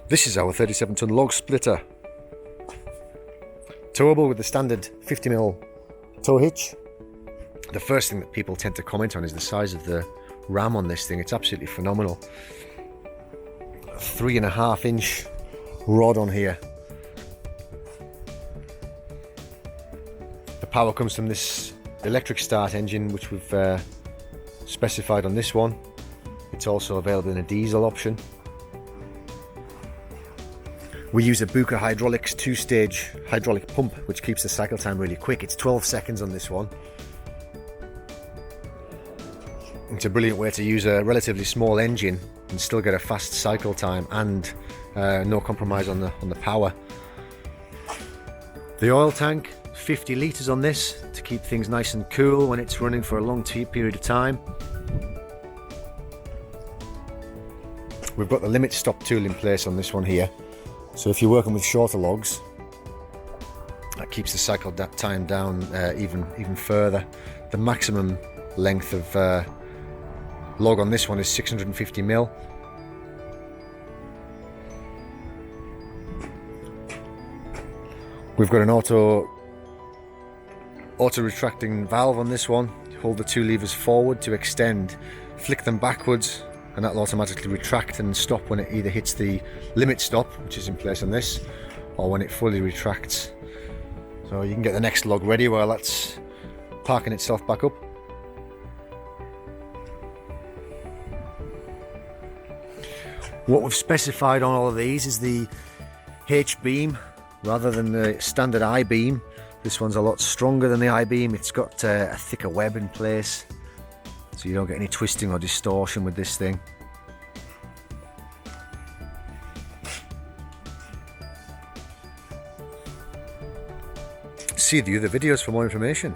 This is our 37-ton log splitter. Towable with the standard 50mm tow hitch. The first thing that people tend to comment on is the size of the ram on this thing. It's absolutely phenomenal. 3.5-inch rod on here. The power comes from this electric start engine, which we've specified on this one. It's also available in a diesel option. We use a Buka Hydraulics 2-stage hydraulic pump, which keeps the cycle time really quick. It's 12 seconds on this one. It's a brilliant way to use a relatively small engine and still get a fast cycle time and no compromise on the power. The oil tank, 50 litres on this to keep things nice and cool when it's running for a long period of time. We've got the limit stop tool in place on this one here. So if you're working with shorter logs, that keeps the cycle time down even further. The maximum length of log on this one is 650mm. We've got an auto retracting valve on this one. Hold the two levers forward to extend, flick them backwards, and that'll automatically retract and stop when it either hits the limit stop, which is in place on this, or when it fully retracts. So you can get the next log ready while that's parking itself back up. What we've specified on all of these is the H-beam rather than the standard I-beam. This one's a lot stronger than the I-beam. It's got a thicker web in place, so you don't get any twisting or distortion with this thing. See the other videos for more information.